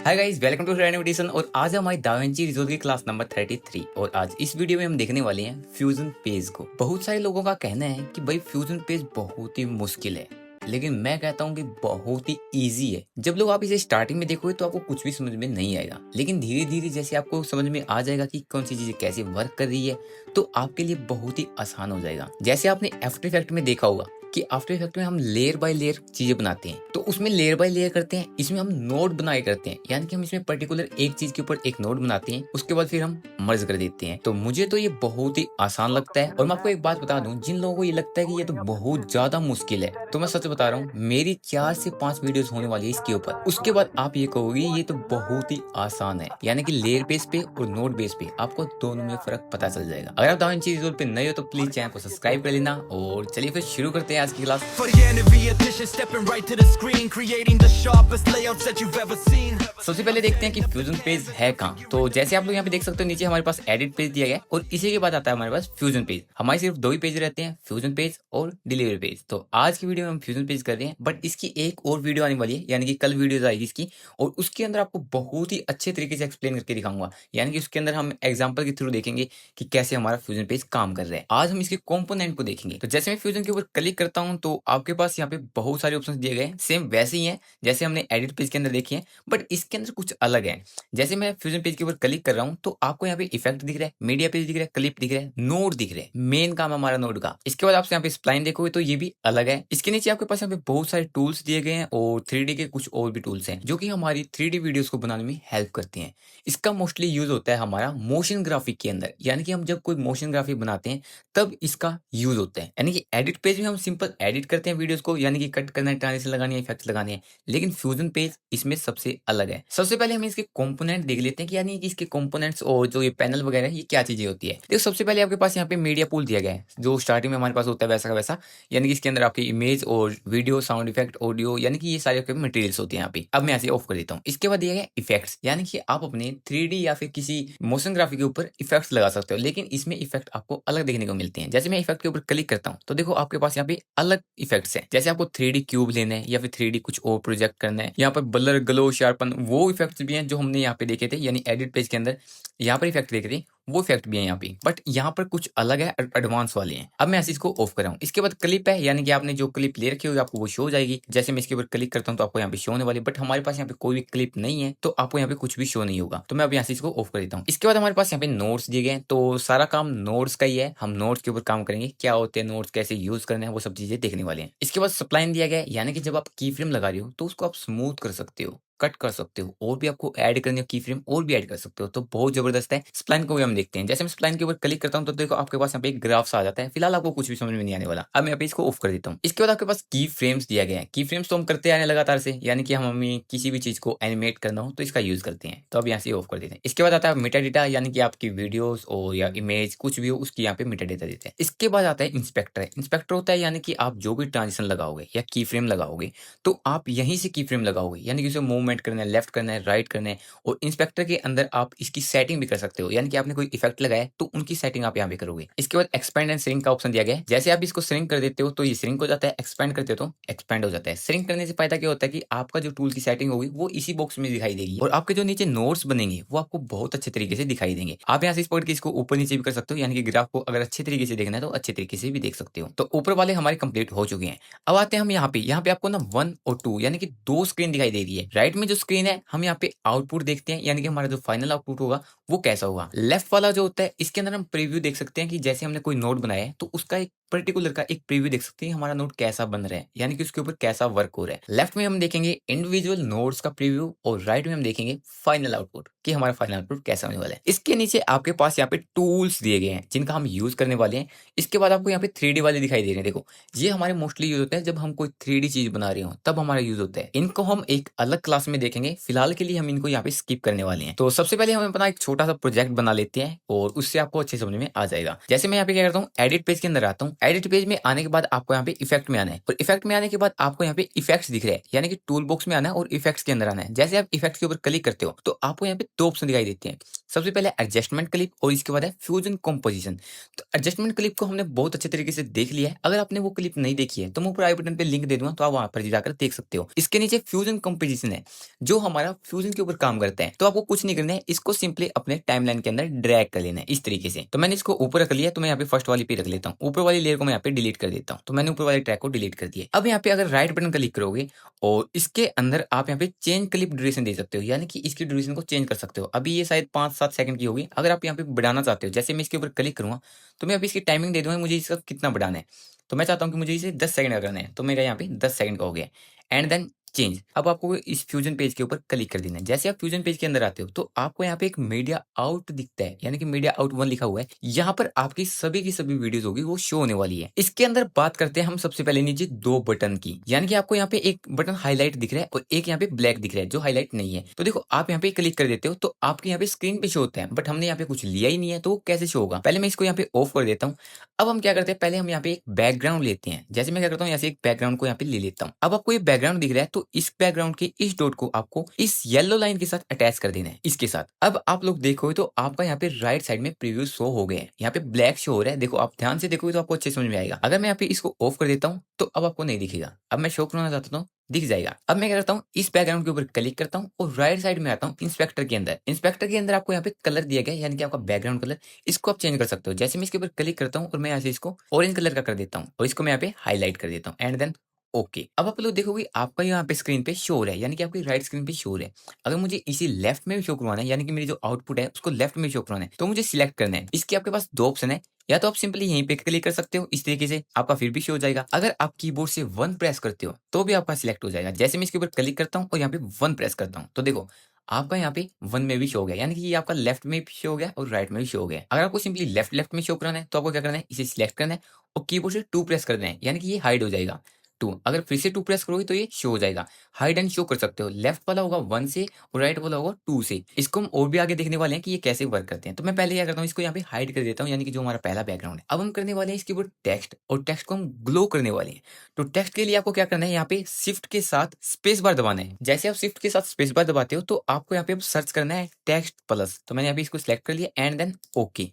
Hi guys, welcome to animation. और आज हमारी दाविंची रिजोल्व की क्लास नंबर 33 और आज इस वीडियो में हम देखने वाले हैं फ्यूजन पेज को। बहुत सारे लोगों का कहना है कि भाई फ्यूजन पेज बहुत ही मुश्किल है, लेकिन मैं कहता हूँ कि बहुत ही इजी है। जब लोग आप इसे स्टार्टिंग में देखोगे तो आपको कुछ भी समझ में नहीं आएगा, लेकिन धीरे धीरे जैसे आपको समझ में आ जाएगा कि कौन सी चीजें कैसे वर्क कर रही है तो आपके लिए बहुत ही आसान हो जाएगा। जैसे आपने आफ्टर इफेक्ट में देखा होगा कि आफ्टर इफेक्ट में हम लेयर बाय लेयर चीजें बनाते हैं, तो उसमें लेयर बाय लेयर करते हैं, इसमें हम नोड बनाए करते हैं, यानी कि हम इसमें पर्टिकुलर एक चीज के ऊपर एक नोड बनाते हैं, उसके बाद फिर हम मर्ज कर देते हैं। तो मुझे तो ये बहुत ही आसान लगता है। और मैं आपको एक बात बता दूं, जिन लोगों को ये लगता है कि ये तो बहुत ज्यादा मुश्किल है, तो मैं सच बता रहा हूँ, मेरी 4 से 5 वीडियोस होने वाली है इसके ऊपर। उसके बाद आप ये कहोगे ये तो बहुत ही आसान है, यानी कि लेयर बेस पे और नोड बेस पे आपको दोनों में फर्क पता चल जाएगा। अगर आप दाविंची रिजोल्व पे नए हो तो प्लीज चैनल को सब्सक्राइब कर लेना। और चलिए फिर शुरू करते हैं आज की class. For the end of the edition, stepping right to the screen, creating the sharpest layouts that you've ever seen. सबसे पहले देखते हैं कि फ्यूजन पेज है कहाँ। तो जैसे आप लोग यहाँ पे देख सकते हो, नीचे हमारे पास एडिट पेज दिया गया है और इसी के बाद आता है हमारे पास फ्यूजन पेज। हमारे सिर्फ 2 ही पेज रहते हैं, फ्यूजन पेज और डिलीवरी पेज। तो आज की वीडियो में हम फ्यूजन पेज कर रहे हैं, बट इसकी एक और वीडियो आने वाली है, यानी कि कल वीडियो आएगी इसकी, और उसके अंदर आपको बहुत ही अच्छे तरीके से एक्सप्लेन करके दिखाऊंगा। यानी कि उसके अंदर हम एग्जाम्पल के थ्रू देखेंगे कि कैसे हमारा फ्यूजन पेज काम कर रहा है। आज हम इसके कॉम्पोनेंट को देखेंगे। तो जैसे मैं फ्यूजन के ऊपर क्लिक करता हूँ तो आपके पास यहाँ पे बहुत सारे ऑप्शन दिए गए हैं, सेम वैसे ही है जैसे हमने एडिट पेज के अंदर देखे हैं, बट इसके अंदर कुछ अलग है। जैसे मैं फ्यूजन पेज के ऊपर क्लिक कर रहा हूं तो आपको यहाँ पे इफेक्ट दिख रहा है, मीडिया पेज दिख रहा है, क्लिप दिख रहा है, नोड दिख रहा है। मेन काम है हमारा नोड का। इसके बाद आप यहाँ पे स्प्लाइन देखोगे तो ये भी अलग है। इसके नीचे आपके पास यहाँ पे बहुत सारे टूल्स दिए गए हैं और 3D के कुछ और भी टूल्स हैं जो कि हमारी 3D वीडियोस को बनाने में हेल्प करती हैं। इसका मोस्टली यूज होता है हमारा मोशन ग्राफिक के अंदर, यानी कि हम जब कोई मोशन ग्राफिक बनाते हैं तब इसका यूज होता है। यानी कि एडिट पेज में हम सिंपल एडिट करते हैं वीडियोस को, यानी कि कट करना है, ट्रांजिशन लगानी है, इफेक्ट्स लगाने हैं, लेकिन फ्यूजन पेज इसमें सबसे अलग है। सबसे पहले हम इसके कंपोनेंट देख लेते हैं कि यानी कि इसके कंपोनेंट्स और जो ये पैनल वगैरह है ये क्या चीजें होती है। देखो सबसे पहले आपके पास यहाँ पे मीडिया पूल दिया गया है, जो स्टार्टिंग में हमारे पास होता है वैसा का वैसा, यानी कि इसके अंदर आपकी इमेज और वीडियो, साउंड इफेक्ट, ऑडियो, यानी कि ये सारे आपके मटेरियल्स होते हैं यहाँ पे। अब मैं ऐसे ऑफ कर देता हूँ। इसके बाद दिया गया इफेक्ट्स, यानी कि आप अपने 3D या फिर किसी मोशन ग्राफिक के ऊपर इफेक्ट्स लगा सकते हो, लेकिन इसमें इफेक्ट आपको अलग देखने को मिलते हैं। जैसे मैं इफेक्ट के ऊपर क्लिक करता हूँ तो देखो आपके पास यहाँ पे अलग इफेक्ट्स हैं। जैसे आपको 3D क्यूब लेना है या फिर 3D कुछ और प्रोजेक्ट करना है, यहाँ पर ब्लर, ग्लो, शार्पन, वो इफेक्ट्स भी हैं जो हमने यहाँ पे देखे थे, यानी एडिट पेज के अंदर यहाँ पर इफेक्ट देखे थे, वो इफेक्ट भी है यहाँ पे, बट यहाँ पर कुछ अलग है, एडवांस वाले हैं। अब मैं ऐसे इसको ऑफ कर रहा हूँ। इसके बाद क्लिप है, यानी कि आपने जो क्लिप ले रखी होगी आपको वो शो हो जाएगी। जैसे मैं इसके ऊपर क्लिक करता हूँ तो आपको यहाँ पे शो होने वाली, बट हमारे पास यहाँ पे कोई भी क्लिप नहीं है तो आपको यहाँ पे कुछ भी शो नहीं होगा। तो मैं अब यहाँ से इसको ऑफ कर देता हूँ। इसके बाद हमारे पास यहाँ पे नोट्स दिए गए हैं, तो सारा काम नोट्स का ही है। हम नोट्स के ऊपर काम करेंगे, क्या होते हैं नोट्स, कैसे यूज करने हैं, वो सब चीजें देखने वाले हैं। इसके बाद स्प्लाइन दिया गया है, यानी कि जब आप की फ्रेम लगा रहे हो तो उसको आप स्मूथ कर सकते हो, कट कर सकते हो, और भी आपको ऐड करनी हो की फ्रेम और भी ऐड कर सकते हो, तो बहुत जबरदस्त है। स्प्लाइन को भी हम देखते हैं। जैसे मैं स्प्लाइन के ऊपर क्लिक करता हूं तो देखो आपके पास यहाँ पे एक ग्राफ्स आ जाता है। फिलहाल आपको कुछ भी समझ में नहीं आने वाला। अब मैं यहाँ पे इसको ऑफ कर देता हूँ। इसके बाद आपके पास की फ्रेम्स दिया गया है। की फ्रेम्स तो हम करते आने लगातार से, यानी कि हम हमें किसी भी चीज को एनिमेट करना हो तो इसका यूज करते हैं। तो अब यहाँ से ऑफ कर देते हैं। इसके बाद आता है मेटा डेटा, यानी कि आपकी वीडियोस और या इमेज कुछ भी हो उसकी यहाँ पे मेटा डेटा देते हैं। इसके बाद आता है इंस्पेक्टर। इंस्पेक्टर होता है यानी कि आप जो भी ट्रांजिशन लगाओगे या की फ्रेम लगाओगे तो आप यहीं से की फ्रेम लगाओगे, यानी कि उसे मूवमेंट करना है, लेफ्ट करना है, राइट करना है, और इंस्पेक्टर के अंदर आप इसकी सेटिंग भी कर सकते हो, यानी कि आपने कोई इफेक्ट लगाया तो उनकी सेटिंग आप यहाँ पे करोगे। इसके बाद एक्सपेंड एंड श्रिंक का ऑप्शन दिया गया है। जैसे आप इसको श्रिंक कर देते हो तो ये श्रिंक हो जाता है, एक्सपेंड करते हो तो एक्सपेंड हो जाता है। श्रिंक करने से फायदा क्या होता है कि आपका जो टूल की सेटिंग होगी वो इसी बॉक्स में दिखाई देगी, और आपके जो नीचे नोट्स बनेंगे वो आपको बहुत अच्छे तरीके से दिखाई देंगे। आप यहाँ से इस पकड़ के इसको ऊपर नीचे भी कर सकते हो, यानी कि ग्राफ को अगर अच्छे तरीके से देखना है तो अच्छे तरीके से भी देख सकते हो। तो ऊपर वाले हमारे कंप्लीट हो चुके हैं। अब आते हैं हम यहाँ पे आपको ना 1 और 2 यानी कि 2 स्क्रीन दिखाई दे रही है। राइट में जो स्क्रीन है हम यहाँ पे आउटपुट देखते हैं, यानी कि हमारा जो फाइनल आउटपुट होगा वो कैसा होगा। लेफ्ट वाला जो होता है इसके अंदर हम प्रीव्यू देख सकते हैं कि जैसे हमने कोई नोट बनाया है तो उसका एक पर्टिकुलर का एक प्रीव्यू देख सकते हैं, हमारा नोट कैसा बन रहा है, यानी कि उसके ऊपर कैसा वर्क हो रहा है। लेफ्ट में हम देखेंगे इंडिविजुअल नोट्स का प्रीव्यू और राइट में हम देखेंगे फाइनल आउटपुट कि हमारा फाइनल आउटपुट कैसा होने वाला है। इसके नीचे आपके पास यहाँ पे टूल्स दिए गए हैं जिनका हम यूज करने वाले हैं। इसके बाद आपको यहाँ पे 3D वाले दिखाई दे रहे हैं। देखो ये हमारे मोस्टली यूज होते हैं जब हम कोई 3D चीज बना रहे हो तब हमारा यूज होता है। इनको हम एक अलग क्लास में देखेंगे, फिलहाल के लिए हम इनको यहाँ पे स्किप करने वाले हैं। तो सबसे पहले हम अपना एक छोटा सा प्रोजेक्ट बना लेते हैं और उससे आपको अच्छे समझ में आ जाएगा। जैसे मैं यहाँ पे क्या करता हूँ, एडिट पेज के अंदर आता हूँ। एडिट पेज में आने के बाद आपको यहाँ पे इफेक्ट में आना है और इफेक्ट में आने के बाद आपको यहाँ पे इफेक्ट्स दिख रहे हैं, यानी कि टूल बॉक्स में आना है और इफेक्ट्स के अंदर आना है। जैसे आप इफेक्ट्स के ऊपर क्लिक करते हो तो आपको यहाँ पे दो ऑप्शन दिखाई देते हैं। सबसे पहले एडजस्टमेंट क्लिप और इसके बाद है फ्यूजन कॉम्पोजिशन। तो एडजस्टमेंट क्लिप को हमने बहुत अच्छे तरीके से देख लिया है। अगर आपने वो क्लिप नहीं देखी है तो मैं ऊपर आई बटन पे लिंक दे दूंगा, तो आप वहां पर जाकर देख सकते हो। इसके नीचे फ्यूजन कॉम्पोजिशन है जो हमारा फ्यूजन के ऊपर काम करता है। तो आपको कुछ नहीं करना है, इसको सिंपली अपने टाइमलाइन के अंदर ड्रैग कर लेना है इस तरीके से। तो मैंने इसको ऊपर रख लिया, तो मैं यहाँ पे फर्स्ट वाली पे रख लेता हूँ। ऊपर वाली लेयर को मैं यहाँ पे डिलीट कर देता हूँ। तो मैंने ऊपर वाले ट्रैक को डिलीट कर दिया। अब यहाँ पे अगर राइट बटन क्लिक करोगे और इसके अंदर आप यहाँ पे चेंज क्लिप ड्यूरेशन दे सकते हो, यानी कि इसकी ड्यूरेशन को चेंज कर सकते हो। अभी ये शायद 5-7 सेकंड की होगी। अगर आप यहाँ पे बढ़ाना चाहते हो, जैसे मैं इसके ऊपर क्लिक करूंगा तो मैं अभी इसकी टाइमिंग दे दूंगा मुझे इसका कितना बढ़ाना है। तो मैं चाहता हूँ कि मुझे इसे 10 सेकंड का करना है, तो मेरा यहाँ पे 10 सेकंड का हो गया। And then change. अब आपको इस फ्यूजन पेज के ऊपर क्लिक कर देना है। जैसे आप फ्यूजन पेज के अंदर आते हो तो आपको यहाँ पे एक मीडिया आउट दिखता है, यानी कि मीडिया आउट 1 लिखा हुआ है। यहाँ पर आपकी सभी की सभी वीडियोस होगी वो शो होने वाली है। इसके अंदर बात करते हैं हम सबसे पहले नीचे दो बटन की, यानी कि आपको यहाँ पे एक बटन हाईलाइट दिख रहा है और एक यहाँ पे ब्लैक दिख रहा है जो हाईलाइट नहीं है। तो देखो आप यहाँ पे क्लिक कर देते हो तो आपके यहाँ पे स्क्रीन पे शो होता है, बट हमने यहाँ पे कुछ लिया ही नहीं है तो वो कैसे शो होगा। पहले मैं इसको यहाँ पे ऑफ कर देता हूँ। अब हम क्या करते हैं, पहले हम यहाँ पे एक बैकग्राउंड लेते हैं। जैसे मैं क्या करता हूँ, यहाँ से एक बैकग्राउंड को यहाँ पे ले लेता हूँ। अब आपको ये बैकग्राउंड दिख रहा है तो इस बैकग्राउंड के इस डॉट को आपको इस येलो लाइन के साथ अटैच कर देना है, इसके साथ। अब आप लोग देखोगे तो आपका यहाँ पे राइट साइड में प्रीव्यू शो हो गए हैं। यहाँ पे ब्लैक शो हो रहा है, देखो आप ध्यान से देखोगे तो आपको अच्छे समझ में आएगा। अगर मैं यहाँ पे इसको ऑफ कर देता हूँ तो अब आपको नहीं दिखेगा। अब मैं शो करना चाहता हूँ, दिख जाएगा। अब मैं क्या करता हूँ, इस बैकग्राउंड के ऊपर क्लिक करता हूँ और राइट साइड में आता हूँ इंस्पेक्टर के अंदर। इंस्पेक्टर के अंदर आपको यहाँ पे कलर दिया गया है, यानी कि आपका बैकग्राउंड कलर, इसको आप चेंज कर सकते हो। जैसे मैं इसके ऊपर क्लिक करता हूँ और मैं यहाँ से इसको ऑरेंज कलर का कर देता हूँ और इसको मैं यहाँ पे हाईलाइट कर देता हूँ एंड देन ओके। अब आप लोग देखोगे आपका यहाँ पे स्क्रीन पे शो हो रहा है, यानी कि आपकी राइट स्क्रीन पे शो हो रहा है। अगर मुझे इसी लेफ्ट में भी शो करवाना है, यानी कि मेरी जो आउटपुट है उसको लेफ्ट में शो करवाना है, तो मुझे सिलेक्ट करना है। इसके आपके पास दो ऑप्शन है, या तो आप सिंपली यहीं पे क्लिक कर सकते हो, इस तरीके से आपका फिर भी शो हो जाएगा। अगर आप कीबोर्ड से 1 प्रेस करते हो तो भी आपका सिलेक्ट हो जाएगा। जैसे मैं इसके ऊपर क्लिक करता हूँ और यहाँ पे 1 प्रेस करता हूँ तो देखो आपका यहाँ पे 1 में भी शो हो गया, यानी कि ये आपका लेफ्ट में भी शो हो गया और राइट में भी शो हो गया। अगर आपको सिंपली लेफ्ट लेफ्ट में शो कराना है तो आपको क्या करना है, इसे सिलेक्ट करना है और कीबोर्ड से 2 प्रेस कर देना है, यानी कि ये हाइड हो जाएगा 2। अगर फिर से 2 प्रेस करोगे तो ये शो हो जाएगा। हाइड एंड शो कर सकते हो। लेफ्ट वाला होगा 1 से और राइट वाला होगा 2 से। इसको हम और भी आगे देखने वाले हैं कि ये कैसे वर्क करते हैं। तो मैं पहले क्या करता हूँ, इसको यहाँ पे हाइड कर देता हूँ, यानी कि जो हमारा पहला बैकग्राउंड है। अब हम करने वाले हैं इसके ऊपर टेक्स्ट, और टेक्स्ट को हम ग्लो करने वाले हैं। तो टेक्स्ट के लिए आपको क्या करना है, यहाँ पे शिफ्ट के साथ स्पेस बार दबाना है। जैसे आप शिफ्ट के साथ स्पेस बार दबाते हो तो आपको यहाँ पे सर्च करना है टेक्स्ट प्लस। तो मैंने यहाँ पे इसको सिलेक्ट कर लिया एंड देन ओके।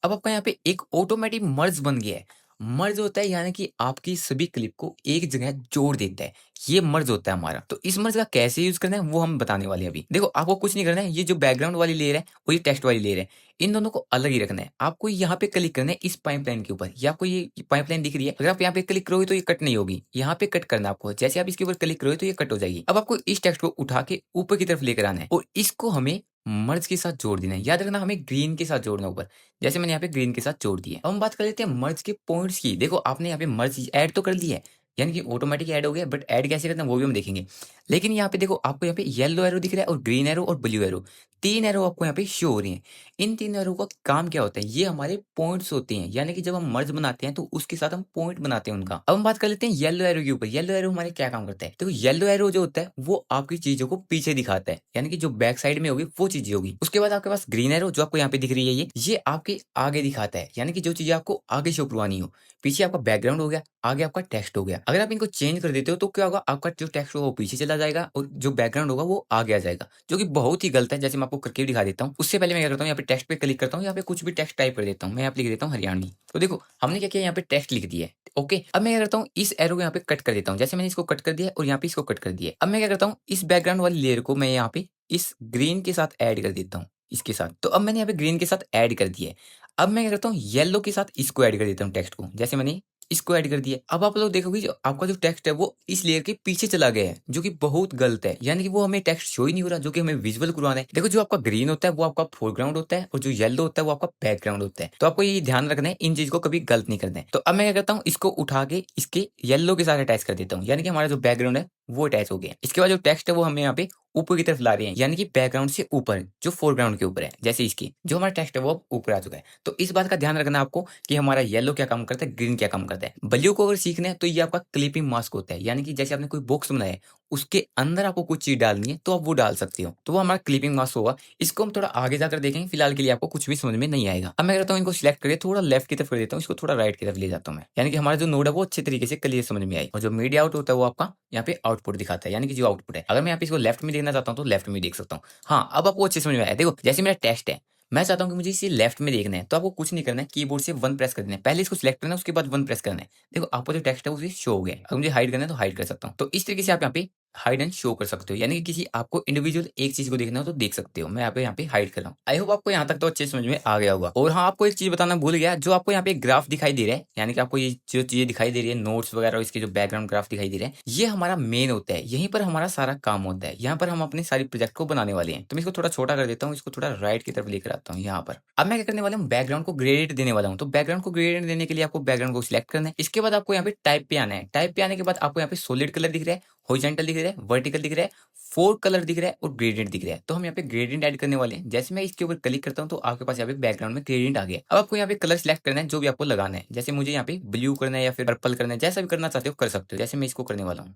अब आपका यहाँ पे एक ऑटोमेटिक मर्ज बन गया है। मर्ज होता है यानी कि आपकी सभी क्लिप को एक जगह जोड़ देता है, ये मर्ज होता है हमारा। तो इस मर्ज का कैसे यूज करना है वो हम बताने वाले हैं अभी। देखो आपको कुछ नहीं करना है, ये जो बैकग्राउंड वाली लेयर है और ये टेक्स्ट वाली लेयर है, इन दोनों को अलग ही रखना है। आपको यहाँ पे क्लिक करना है इस पाइपलाइन के ऊपर। ये आपको ये पाइपलाइन दिख रही है, अगर आप यहाँ पे क्लिक करोगे तो ये कट नहीं होगी, यहाँ पे कट करना है आपको। जैसे आप इसके ऊपर क्लिक करोगे तो ये कट हो जाएगी। अब आपको इस टेक्स्ट को उठा के ऊपर की तरफ लेकर आना है और इसको हमें मर्ज के साथ जोड़ देना है। याद रखना हमें ग्रीन के साथ जोड़ना ऊपर, जैसे मैंने यहाँ पे ग्रीन के साथ जोड़ दिया। अब हम बात कर लेते हैं मर्ज के पॉइंट्स की। देखो आपने यहाँ पे मर्ज ऐड तो कर दिया है, यानी कि ऑटोमेटिक ऐड हो गया, बट ऐड कैसे करना है वो भी हम देखेंगे। लेकिन यहाँ पे देखो आपको यहाँ पे येलो एरो दिख रहा है और ग्रीन एरो और ब्लू एरो, 3 एरो आपको यहाँ पे शो हो रही हैं। इन 3 एरो का काम क्या होता है, ये हमारे पॉइंट्स होते हैं, यानी कि जब हम मर्ज बनाते हैं तो उसके साथ हम पॉइंट बनाते हैं उनका। अब हम बात कर लेते हैं येलो एरो के ऊपर। येलो एरो हमारे क्या काम करता है, देखो येलो एरो जो होता है वो आपकी चीजों को पीछे दिखाता है, यानी कि जो बैक साइड में होगी वो चीजें होगी। उसके बाद आपके पास ग्रीन एरो जो आपको यहाँ पे दिख रही है, ये आपके आगे दिखाता है, यानी कि जो चीजें आपको आगे शो करवानी हो। पीछे आपका बैकग्राउंड हो गया, आगे आपका टेक्स्ट हो गया। अगर आप इनको चेंज कर देते हो तो क्या होगा, आपका जो टेक्स्ट होगा वो पीछे चला जाएगा और जो बैकग्राउंड होगा वो आगे आ जाएगा, जो कि बहुत ही गलत है। जैसे मैं आपको करके भी दिखा देता हूँ। उससे पहले मैं क्या करता हूँ, यहाँ पे टेक्स्ट पे क्लिक करता हूँ, यहाँ पे कुछ भी टेक्स्ट टाइप कर देता हूँ। मैं यहाँ पे लिख देता हूँ हरियाणवी। तो देखो हमने क्या किया, यहाँ पे टेक्स्ट लिख दिया है। ओके, अब मैं क्या करता हूँ, इस एरो को यहाँ पे कट कर देता हूँ। जैसे मैंने इसको कट कर दिया और यहाँ पे इसको कट कर दिया। अब मैं क्या करता हूँ, इस बैकग्राउंड वाली लेयर को मैं यहाँ पे इस ग्रीन के साथ ऐड कर देता हूँ, इसके साथ। तो अब मैंने यहाँ पे ग्रीन के साथ ऐड कर दिया है। अब मैं क्या करता हूँ, येलो के साथ इसको ऐड कर देता हूँ, टेक्स्ट को। जैसे मैंने इसको ऐड कर दिया। अब आप लोग देखोगे जो आपका जो टेक्स्ट है वो इस लेयर के पीछे चला गया है, जो कि बहुत गलत है। यानी कि वो हमें टेक्स्ट शो ही नहीं हो रहा, जो कि हमें विजुअल करवाना है। देखो जो आपका ग्रीन होता है वो आपका फोरग्राउंड होता है और जो येलो होता है वो आपका बैकग्राउंड होता है। तो आपको ये ध्यान रखना है, इन चीज को कभी गलत नहीं करना है। तो अब मैं क्या करता हूँ, इसको उठा के इसके येलो के साथ अटैच कर देता हूँ, यानी कि हमारा जो बैकग्राउंड है वो अटैच हो गया। इसके बाद जो टेक्स्ट है वो हमें यहाँ पे ऊपर की तरफ ला रहे हैं, यानी कि बैकग्राउंड से ऊपर, जो फोरग्राउंड के ऊपर है। जैसे इसकी जो हमारा टेक्स्ट है वो ऊपर आ चुका है। तो इस बात का ध्यान रखना आपको कि हमारा येलो क्या काम करता है, ग्रीन क्या काम करता है। जाता है। ब्लू को अगर सीखना है तो ये आपका क्लिपिंग मास्क होता है, यानी कि जैसे आपने कोई बॉक्स बनाया है, उसके अंदर आपको कुछ चीज़ डालनी है तो आप वो डाल सकते हो, तो वो हमारा क्लिपिंग मास्क होगा। इसको हम थोड़ा आगे जाकर देखेंगे, फिलहाल के लिए आपको कुछ भी समझ में नहीं आएगा। अब मैं करता हूँ इनको सिलेक्ट करके थोड़ा लेफ्ट की तरफ कर देता हूँ, इसको थोड़ा राइट की तरफ ले जाता हूँ मैं, यानी कि हमारा जो नोड है वो अच्छे तरीके से क्लियर समझ में आए। और जो मीडिया आउट होता है वो आपका यहाँ पे आउटपुट दिखाता है, यानी कि जो आउटपुट है। अगर मैं यहाँ पे इसको लेफ्ट में देखना चाहता हूँ तो लेफ्ट में देख सकता हूँ। हाँ, अब आपको अच्छे समझ में आया। देखो जैसे मेरा टेस्ट है, मैं चाहता हूँ कि मुझे इसे लेफ्ट में देखना है, तो आपको कुछ नहीं करना है, कीबोर्ड से 1 प्रेस कर देना है। पहले इसको सिलेक्ट करना है, उसके बाद 1 प्रेस करना है। देखो आपका जो टेक्स्ट है वो शो हो गया है। अगर मुझे हाइड करना है तो हाइड कर सकता हूँ। तो इस तरीके से आप यहाँ पे हाइड एंड शो कर सकते हो, यानी कि किसी आपको इंडिविजुअल एक चीज़ को देखना हो तो देख सकते हो। मैं यहाँ पे हाइड कर रहा हूँ। आई होप आपको यहाँ तक तो अच्छे समझ में आ गया होगा। और हाँ, आपको एक चीज़ बताना भूल गया, जो आपको यहाँ पे ग्राफ दिखाई दे रहा है, यानी कि आपको ये जो चीज़ें दिखाई दे रही है, नोट्स वगैरह और इसके जो बैकग्राउंड ग्राफ दिखाई दे रहे हैं, ये हमारा मेन होता है। यहीं पर हमारा सारा काम होता है। यहाँ पर हम अपने सारी प्रोजेक्ट को बनाने वाले हैं। तो मैं इसको थोड़ा छोटा कर देता हूँ, इसको थोड़ा राइट की तरफ लेकर आता हूँ यहाँ पर। अब मैं क्या करने वाला हूँ, बैकग्राउंड को ग्रेडियंट देने वाला हूँ। तो बैकग्राउंड को ग्रेडियंट देने के लिए आपको बैकग्राउंड को सिलेक्ट करना है। इसके बाद आपको यहाँ पे टाइप पे आना है। टाइप पे आने के बाद आपको यहाँ पे सॉलिड कलर दिख रहा है, हॉरिजॉन्टल दिख रहा है, वर्टिकल दिख रहा है, 4 कलर दिख रहा है और ग्रेडियंट दिख रहा है। तो हम यहाँ पे ग्रेडियंट ऐड करने वाले हैं। जैसे मैं इसके ऊपर क्लिक करता हूँ तो आपके पास यहाँ पे बैकग्राउंड में ग्रेडियंट आ गया। अब आपको यहाँ पे कलर सिलेक्ट करना है जो भी आपको लगाना है। जैसे मुझे यहाँ पे ब्लू करना है या फिर पर्पल करना है, जैसा भी करना चाहते हो कर सकते हो। जैसे मैं इसको करने वाला हूँ,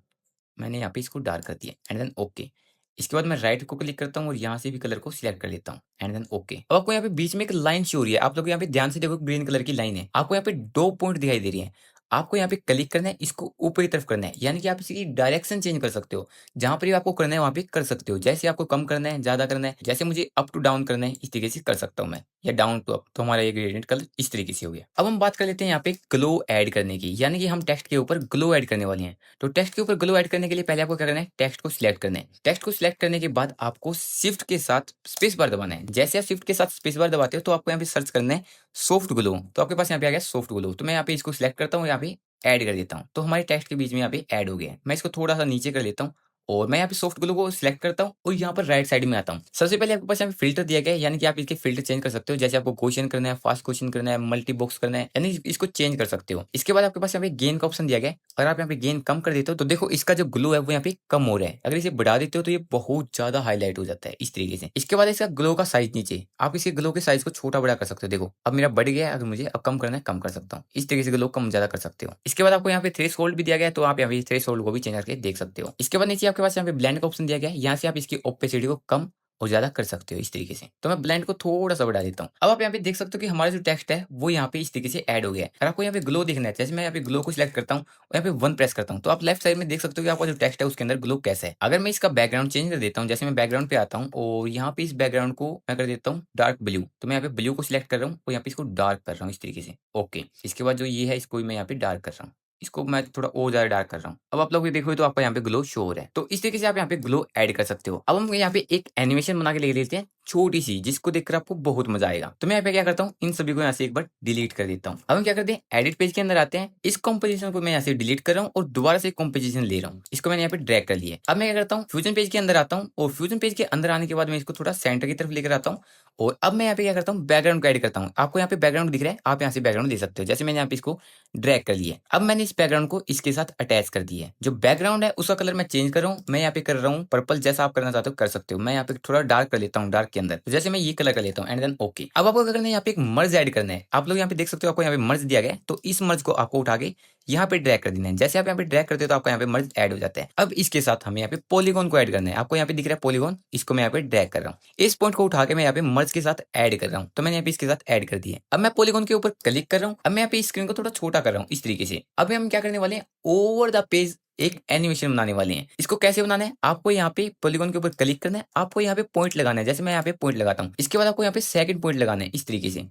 मैंने यहाँ पे इसको डार्क कर दिया एंड देन ओके। इसके बाद मैं राइट को क्लिक करता हूँ और यहाँ से भी कलर को सिलेक्ट कर लेता हूँ एंड देन ओके। अब आपको यहाँ पे बीच में एक लाइन शो हो रही है, आप लोग यहाँ पे ध्यान से देखो, ग्रीन कलर की लाइन है। आपको यहाँ पे 2 पॉइंट दिखाई दे रही है। आपको यहाँ पे क्लिक करना है, इसको ऊपर की तरफ करना है, यानी कि आप इसकी डायरेक्शन चेंज कर सकते हो। जहाँ पर भी आपको करना है वहाँ पे कर सकते हो। जैसे आपको कम करना है, ज्यादा करना है, जैसे मुझे अप टू डाउन करना है, इस तरीके से कर सकता हूँ मैं, या डाउन टू अप। तो हमारा ये ग्रेडियंट कलर इस तरीके से हो गया। अब हम बात कर लेते हैं यहाँ पे ग्लो ऐड करने की, यानी कि हम टेक्स्ट के ऊपर ग्लो ऐड करने वाले हैं। तो टेक्स्ट के ऊपर ग्लो ऐड करने के लिए पहले आपको क्या करना है, टेक्स्ट को सिलेक्ट करना है। टेक्स्ट को सिलेक्ट करने के बाद आपको शिफ्ट के साथ स्पेस बार दबाना है। जैसे आप शिफ्ट के साथ स्पेस बार दबाते हो तो आपको यहाँ पे सर्च करना है सॉफ्ट ग्लो। तो आपके पास यहाँ पे आ गया सॉफ्ट ग्लो। तो मैं यहाँ पे इसको सिलेक्ट करता हूँ, यहाँ पे ऐड कर देता हूँ। तो हमारे टेक्स्ट के बीच में यहाँ पे ऐड हो गया है। मैं इसको थोड़ा सा नीचे कर लेता हूँ और मैं यहाँ पे सॉफ्ट ग्लो को सिलेक्ट करता हूँ और यहाँ पर राइट साइड में आता हूँ। सबसे पहले आपके पास यहाँ पे फिल्टर दिया गया है, यानी कि आप इसके फिल्टर चेंज कर सकते हो। जैसे आपको क्वेश्चन करना है, फास्ट क्वेश्चन करना है, मल्टी बॉक्स करना है, यानी इसको चेंज कर सकते हो। इसके बाद आपके पास यहाँ पे गेन का ऑप्शन दिया गया है। अगर आप यहाँ पे गेन कम कर देते हो तो देखो इसका जो ग्लो है वो यहाँ पे कम हो रहा है। अगर इसे बढ़ा देते हो तो ये बहुत ज्यादा हाईलाइट हो जाता है इस तरीके से। इसके बाद इसका ग्लो का साइज नीचे, आप इसके ग्लो के साइज को छोटा बड़ा कर सकते हो। देखो अब मेरा बढ़ गया है, अगर मुझे अब कम करना है कम कर सकता हूँ। इस तरीके से ग्लो कम ज्यादा कर सकते हो। इसके बाद आपको यहाँ पे थ्रेशोल्ड भी दिया गया है, तो आप यहाँ पे थ्रेशोल्ड को भी चेंज करके देख सकते हो। इसके बाद नीचे आपके पास यहाँ पे ब्लेंड का ऑप्शन दिया गया है, यहाँ से आप इसकी ओपेसिटी को कम और ज्यादा कर सकते हो इस तरीके से। तो मैं ब्लेंड को थोड़ा सा बढ़ा देता हूँ। अब आप यहाँ पे देख सकते हो कि हमारा जो टेक्स्ट है वो यहाँ पे इस तरीके से ऐड हो गया है। अगर आपको यहाँ पे ग्लो देखना है, जैसे मैं यहाँ पे ग्लो को सिलेक्ट करता हूँ और यहाँ पे 1 प्रेस करता हूँ, तो आप लेफ्ट साइड में देख सकते हो कि आपका जो टेक्स्ट है उसके अंदर ग्लो कैसा है। अगर मैं इसका बैकग्राउंड चेंज कर देता हूँ, जैसे मैं बैकग्राउंड पे आता हूँ और यहाँ पे इस बैकग्राउंड को मैं कर देता हूँ डार्क ब्लू, तो मैं यहाँ पे ब्लू को सिलेक्ट कर रहा हूँ और यहाँ पे इसको डार्क कर रहा हूँ इस तरीके से। ओके, इसके बाद जो ये है इसको भी मैं यहाँ पे डार्क कर रहा हूँ। इसको मैं थोड़ा और ज़्यादा डार्क कर रहा हूँ। अब आप लोग भी देखोगे तो आपको यहाँ पे ग्लो शो हो रहा है। तो इस तरीके से आप यहाँ पे ग्लो ऐड कर सकते हो। अब हम यहाँ पे एक एनिमेशन बना के ले लेते हैं छोटी सी, जिसको देखकर आपको बहुत मजा आएगा। तो मैं यहाँ पे क्या करता हूँ, इन सभी को यहाँ से एक बार डिलीट कर देता हूँ। अब हम क्या करते हैं, एडिट पेज के अंदर आते हैं। इस कॉम्पोजिशन को मैं यहाँ से डिलीट कर रहा हूँ और दोबारा से कॉम्पोजिशन ले रहा हूँ। इसको मैंने यहाँ पे ड्रैग कर लिया। अब मैं क्या करता हूँ, फ्यूजन पेज के अंदर आता हूँ और फ्यूजन पेज के अंदर आने के बाद मैं इसको थोड़ा सेंटर की तरफ लेकर आता हूँ और अब मैं यहाँ पे क्या करता हूँ, बैकग्राउंड को ऐड करता हूँ। आपको यहाँ पे बैकग्राउंड दिख रहा है, आप यहाँ से बैकग्राउंड दे सकते हो। जैसे मैंने यहाँ पे इसको ड्रैग कर लिया। अब मैंने इस बैकग्राउंड को इसके साथ अटैच कर दिया है। जो बैकग्राउंड है उसका कलर मैं चेंज कर रहा हूँ। मैं यहाँ पे कर रहा हूँ पर्पल, जैसा आप करना चाहते हो कर सकते हो। मैं यहाँ पे थोड़ा डार्क कर लेता हूँ, डार्क के अंदर। तो जैसे मैं ये कलर कर लेता हूँ एंड देन ओके। अब आपको क्या करना है, यहाँ पे एक मर्ज ऐड करना है। आप लोग यहाँ पे देख सकते हो, आपको यहाँ पे मर्ज दिया गया है। तो इस मर्ज को आपको उठा के यहाँ पे ड्रैग कर देना है। जैसे आप यहाँ पे ड्रैग करते हो तो आपको यहाँ पे मर्ज ऐड हो जाता है। अब इसके साथ हमें यहाँ पे पॉलीगॉन को ऐड करना है। आपको यहाँ पे दिख रहा है पॉलीगॉन, इसको मैं यहाँ पे ड्रैग कर रहा हूँ। इस पॉइंट को उठा के मैं यहाँ पे मर्ज के साथ ऐड कर रहा हूँ। तो मैंने यहाँ पे इसके साथ ऐड कर दिया। अब मैं पॉलीगॉन के ऊपर क्लिक कर रहा हूँ। अब मैं यहाँ पे स्क्रीन को थोड़ा छोटा कर रहा हूँ इस तरीके से। अब हम क्या करने वाले हैं, ओवर द पेज एक एनिमेशन बनाने वाले हैं। इसको कैसे बनाना है, आपको यहाँ पे पॉलीगॉन के ऊपर क्लिक करना है, आपको यहाँ पे पॉइंट लगाना है। जैसे मैं यहाँ पे पॉइंट लगाता हूँ, इसके बाद आपको यहाँ पे सेकंड पॉइंट लगाना है इस तरीके से।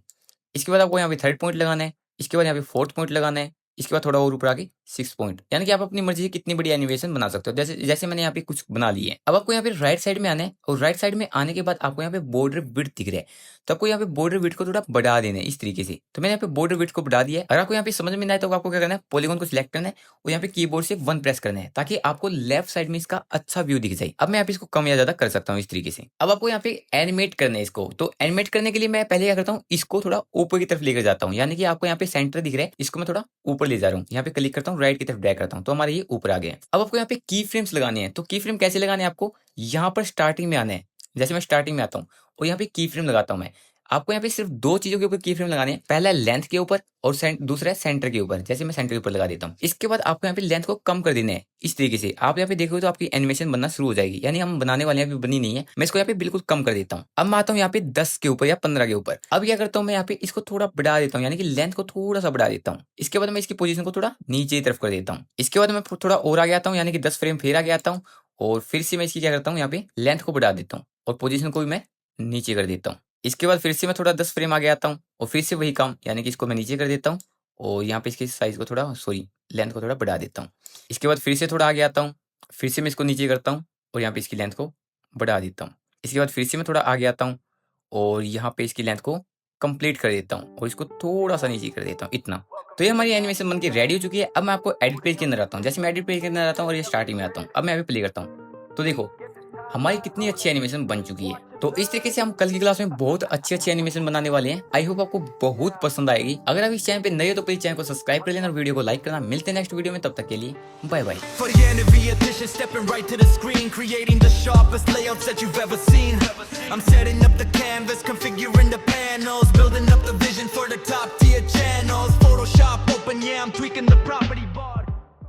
इसके बाद आपको यहाँ पे थर्ड पॉइंट लगाना है, इसके बाद यहाँ पे फोर्थ पॉइंट लगाना है, इसके बाद थोड़ा और ऊपर आगे 6 पॉइंट। यानी कि आप अपनी मर्जी से कितनी बड़ी एनिमेशन बना सकते हो। जैसे जैसे मैंने यहाँ पे कुछ बना ली है। अब आपको यहाँ पे राइट साइड में आना है और राइट साइड में आने के बाद आपको यहाँ पे बॉर्डर विड्थ दिख रहा है। तो आपको यहाँ पे बॉर्डर विड्थ को थोड़ा बढ़ा देना है इस तरीके से। तो मैंने यहाँ पे बॉर्डर विड्थ को बढ़ा दिया है। अगर आपको यहाँ पे समझ में ना आए तो आपको क्या करना है, पॉलीगॉन को सिलेक्ट करना है और यहाँ पे कीबोर्ड से 1 प्रेस करना है, ताकि आपको लेफ्ट साइड में इसका अच्छा व्यू दिख जाए। अब मैं यहाँ पे इसको कम या ज्यादा कर सकता हूँ इस तरीके से। अब आपको यहाँ पे एनिमेट करना है इसको। तो एनिमेट करने के लिए मैं पहले क्या करता हूँ, इसको थोड़ा ऊपर की तरफ लेकर जाता हूँ। यानी कि आपको यहाँ पे सेंटर दिख रहा है, इसको मैं थोड़ा ऊपर ले जा रहा हूँ। यहाँ पे क्लिक करता हूँ, राइट की तरफ ड्रैग करता हूँ, तो हमारे ये ऊपर आ गया। अब आपको यहाँ पे की फ्रेम्स लगाने हैं। तो की फ्रेम कैसे लगाने हैं, आपको यहाँ पर स्टार्टिंग में आना है। जैसे मैं स्टार्टिंग में आता हूँ और यहाँ पे की फ्रेम लगाता हूँ मैं। आपको यहाँ पे सिर्फ 2 चीजों के ऊपर की फ्रेम लगाने हैं। पहला है लेंथ के ऊपर और दूसरा है सेंटर के ऊपर। जैसे मैं सेंटर के ऊपर लगा देता हूँ। इसके बाद आपको यहाँ पे लेंथ को कम कर देना है। इस तरीके से आप यहाँ पे देखोगे तो आपकी एनिमेशन बनना शुरू हो जाएगी। यानी हम बनाने वाले हैं, अभी बनी नहीं है। मैं इसको यहाँ पे बिल्कुल कम कर देता हूँ। अब मैं आता हूँ यहाँ पे 10 के ऊपर या 15 के ऊपर। अब क्या करता हूँ मैं यहाँ पे इसको थोड़ा बढ़ा देता हूँ, यानी कि लेंथ को थोड़ा सा बढ़ा देता हूँ। इसके बाद मैं इसकी पोजीशन को थोड़ा नीचे की तरफ कर देता हूँ। इसके बाद मैं थोड़ा और आगे आता हूँ, यानी कि 10 फ्रेम फिर आगे आता हूँ और फिर से मैं इसकी क्या करता हूँ, यहाँ पे लेंथ को बढ़ा देता हूँ और पोजीशन को भी मैं नीचे कर देता हूँ। इसके बाद फिर से मैं थोड़ा 10 फ्रेम आगे आता हूँ और फिर से वही काम, यानी कि इसको मैं नीचे कर देता हूँ और यहाँ पे इसकी साइज को थोड़ा लेंथ को थोड़ा बढ़ा देता हूँ। इसके बाद फिर से थोड़ा आगे आता हूँ, फिर से मैं इसको नीचे करता हूँ और यहाँ पे इसकी लेंथ को बढ़ा देता हूँ। इसके बाद फिर से मैं थोड़ा आगे आता हूँ और यहाँ पे इसकी लेंथ को कंप्लीट कर देता हूँ और इसको थोड़ा सा नीचे कर देता हूँ, इतना। तो ये हमारी एनिमेशन बनके रेडी हो चुकी है। अब मैं आपको एडिट पेज के अंदर आता हूँ। जैसे मैं एडिट पेज के अंदर आता हूँ और ये स्टार्टिंग में आता हूँ। अब मैं अभी प्ले करता हूँ तो देखो हमारी कितनी अच्छी एनिमेशन बन चुकी है। तो इस तरीके से हम कल की क्लास में बहुत अच्छी एनिमेशन बनाने वाले हैं। आई होप आपको बहुत पसंद आएगी। अगर आप इस चैनल पे नए हो तो प्लीज चैनल को सब्सक्राइब कर लेना और वीडियो को लाइक करना। मिलते हैं नेक्स्ट वीडियो में, तब तक के लिए bye bye. For the end of the edition, stepping right to the screen, creating the sharpest layouts that you've ever seen. I'm setting up the canvas, configuring the panels, building up